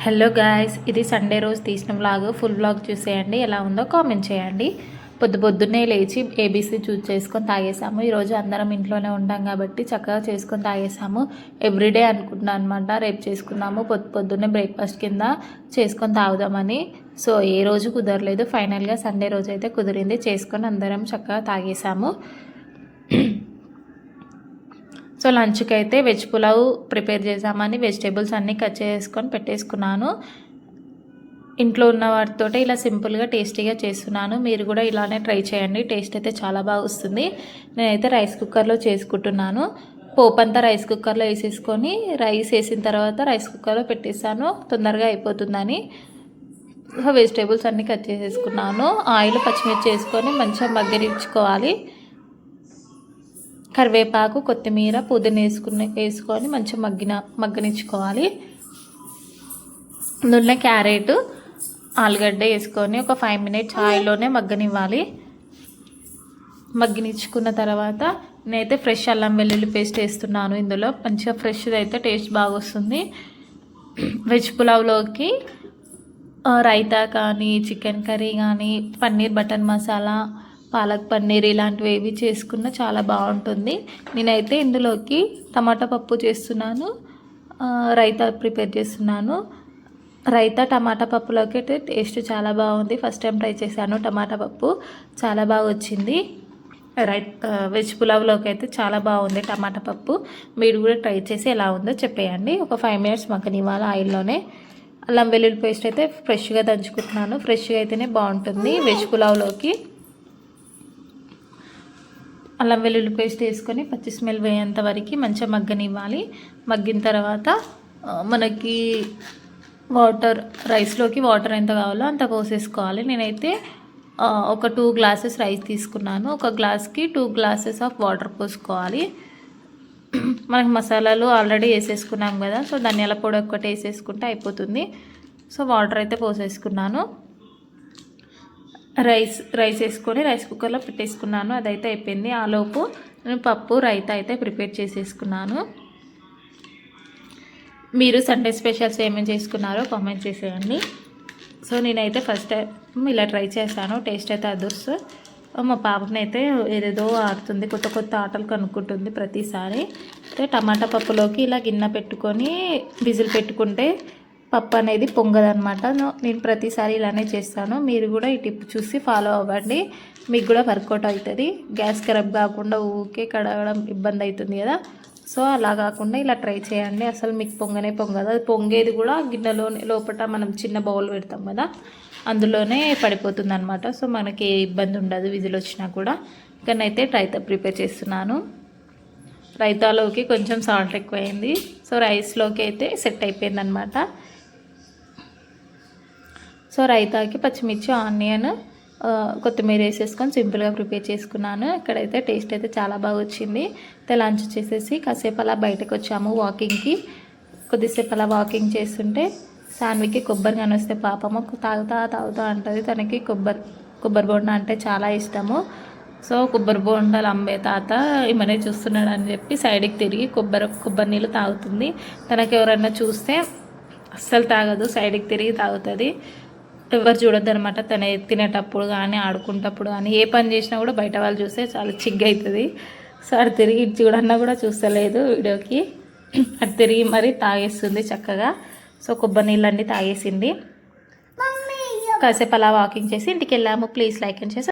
Hello guys, ఇది Sunday రోజు తీసిన వ్లాగ్. ఫుల్ వ్లాగ్ చూసేయండి. ఎలా ఉందో కామెంట్ చేయండి. పొద్దున్నే లేచి ఏబీసీ చూస్ చేసుకొని తాగేసాము. ఈరోజు అందరం ఇంట్లోనే ఉంటాం కాబట్టి చక్కగా చేసుకొని తాగేసాము. ఎవ్రీడే అనుకుంటున్నాను అనమాట, రేపు చేసుకున్నాము. పొద్దున్నే బ్రేక్ఫాస్ట్ కింద చేసుకొని తాగుదామని. సో ఏ రోజు కుదరలేదు. ఫైనల్గా సండే రోజు అయితే కుదిరింది. చేసుకొని అందరం చక్కగా తాగేసాము. సో లంచ్కి అయితే వెజ్ పులావ్ ప్రిపేర్ చేసామని వెజిటేబుల్స్ అన్నీ కట్ చేసుకొని పెట్టేసుకున్నాను. ఇంట్లో ఉన్న వాటితో ఇలా సింపుల్గా టేస్టీగా చేస్తున్నాను. మీరు కూడా ఇలానే ట్రై చేయండి. టేస్ట్ అయితే చాలా బాగా వస్తుంది. నేనైతే రైస్ కుక్కర్లో చేసుకుంటున్నాను. పోపు అంతా రైస్ కుక్కర్లో వేసేసుకొని రైస్ వేసిన తర్వాత రైస్ కుక్కర్లో పెట్టేసాను, తొందరగా అయిపోతుందని. వెజిటేబుల్స్ అన్నీ కట్ చేసేసుకున్నాను. ఆయిల్ పచ్చిమిర్చి వేసుకొని మంచిగా మగ్గనిచ్చుకోవాలి. కరివేపాకు, కొత్తిమీర, పుదీనా వేసుకొని మంచిగా మగ్గనిచ్చుకోవాలి. అందులో క్యారెట్, ఆలుగడ్డ వేసుకొని ఒక 5 మినిట్స్ ఆయిల్లోనే మగ్గనివ్వాలి. మగ్గనిచ్చుకున్న తర్వాత నేనైతే ఫ్రెష్ అల్లం వెల్లుల్లి పేస్ట్ వేస్తున్నాను. ఇందులో మంచిగా ఫ్రెష్ది అయితే టేస్ట్ బాగా వస్తుంది. వెజ్ పులావ్లోకి రైతా కానీ, చికెన్ కర్రీ కానీ, పన్నీర్ బటర్ మసాలా, పాలక్ పన్నీర్ ఇలాంటివి ఏవి చేసుకున్నా చాలా బాగుంటుంది. నేనైతే ఇందులోకి టమాటా పప్పు చేస్తున్నాను, రైతా ప్రిపేర్ చేస్తున్నాను. రైతా టమాటా పప్పులోకి అయితే టేస్ట్ చాలా బాగుంది. ఫస్ట్ టైం ట్రై చేశాను. టమాటా పప్పు చాలా బాగా వచ్చింది. వెజ్ పులావ్లోకి అయితే చాలా బాగుంది టమాటా పప్పు. మీరు కూడా ట్రై చేసి ఎలా ఉందో చెప్పేయండి. ఒక 5 మినిట్స్ మగ్గనివ్వాలి ఆయిల్లోనే. అల్లం వెల్లుల్లి పేస్ట్ అయితే ఫ్రెష్గా దంచుకుంటున్నాను. ఫ్రెష్గా అయితేనే బాగుంటుంది వెజ్ పులావ్లోకి. అల్లం వెల్లుల్లి పేస్ట్ వేసుకొని పచ్చి స్మెల్ వేయేంత వరకు మంచిగా మగ్గనివ్వాలి. మగ్గిన తర్వాత మనకి రైస్లోకి వాటర్ ఎంత కావాలో అంత పోసేసుకోవాలి. నేనైతే ఒక 2 గ్లాసెస్ రైస్ తీసుకున్నాను. ఒక గ్లాస్కి 2 గ్లాసెస్ ఆఫ్ వాటర్ పోసుకోవాలి. మనకి మసాలాలు ఆల్రెడీ వేసేసుకున్నాం కదా, సో ధనియాల పొడి ఒక్కటి వేసేసుకుంటే అయిపోతుంది. సో వాటర్ అయితే పోసేసుకున్నాను. రైస్ వేసుకొని రైస్ కుక్కర్లో పెట్టేసుకున్నాను. అదైతే అయిపోయింది. ఆలోపు నేను పప్పు రైతా అయితే ప్రిపేర్ చేసేసుకున్నాను. మీరు సండే స్పెషల్స్ ఏమేమి చేసుకున్నారో కామెంట్ చేసేయండి. సో నేనైతే ఫస్ట్ టైం ఇలా ట్రై చేశాను. టేస్ట్ అయితే అదర్స్. మా పాపనైతే ఏదేదో ఆడుతుంది, కొత్త కొత్త ఆటలు కనుక్కుంటుంది ప్రతిసారి. అయితే టమాటా పప్పులోకి ఇలా గిన్నె పెట్టుకొని విజిల్ పెట్టుకుంటే పప్పు అనేది పొంగదనమాట. నేను ప్రతిసారి ఇలానే చేస్తాను. మీరు కూడా ఈ టిప్ చూసి ఫాలో అవ్వండి. మీకు కూడా వర్కౌట్ అవుతుంది. గ్యాస్ ఖరాబ్ కాకుండా ఊకే కడగడం ఇబ్బంది అవుతుంది కదా, సో అలా కాకుండా ఇలా ట్రై చేయండి. అసలు మీకు పొంగదు. అది పొంగేది కూడా గిన్నెలోనే, లోపల మనం చిన్న బౌల్ పెడతాం కదా, అందులోనే పడిపోతుంది అనమాట. సో మనకి ఏ ఇబ్బంది ఉండదు విజిల్ వచ్చినా కూడా. ఇక్కడనైతే రైతా ప్రిపేర్ చేస్తున్నాను. రైతాలోకి కొంచెం సాల్ట్ ఎక్కువైంది. సో రైస్లోకి అయితే సెట్ అయిపోయింది అనమాట. సో రైతాకి పచ్చిమిర్చి, ఆనియన్, కొత్తిమీర వేసేసుకొని సింపుల్గా ప్రిపేర్ చేసుకున్నాను. ఇక్కడైతే టేస్ట్ అయితే చాలా బాగా వచ్చింది. లంచ్ చేసేసి కాసేపు అలా బయటకు వచ్చాము వాకింగ్కి. కొద్దిసేపు అలా వాకింగ్ చేస్తుంటే సాన్వికి కొబ్బరి కానొస్తే పాపము తాగుతా అంటుంది. తనకి కొబ్బరి బొండ అంటే చాలా ఇష్టము. సో కొబ్బరి బొండాలు అమ్మే తాత ఏమనే చూస్తున్నాడు అని చెప్పి సైడ్కి తిరిగి కొబ్బరి నీళ్ళు తాగుతుంది. తనకి ఎవరన్నా చూస్తే అస్సలు తాగదు, సైడ్కి తిరిగి తాగుతుంది. ఎవరు చూడొద్దు అనమాట. తన తినేటప్పుడు కానీ, ఆడుకుంటప్పుడు కానీ, ఏ పని చేసినా కూడా బయట వాళ్ళు చూస్తే చాలా చిగ్గు అవుతుంది. సో అటు తిరిగి ఇటు చూడన్నా కూడా చూస్తలేదు వీడియోకి. అటు తిరిగి మరి తాగేస్తుంది చక్కగా. సో కొబ్బరి నీళ్ళన్నీ తాగేసింది. కాసేపు అలా వాకింగ్ చేసి ఇంటికి వెళ్ళాము. Please like and share.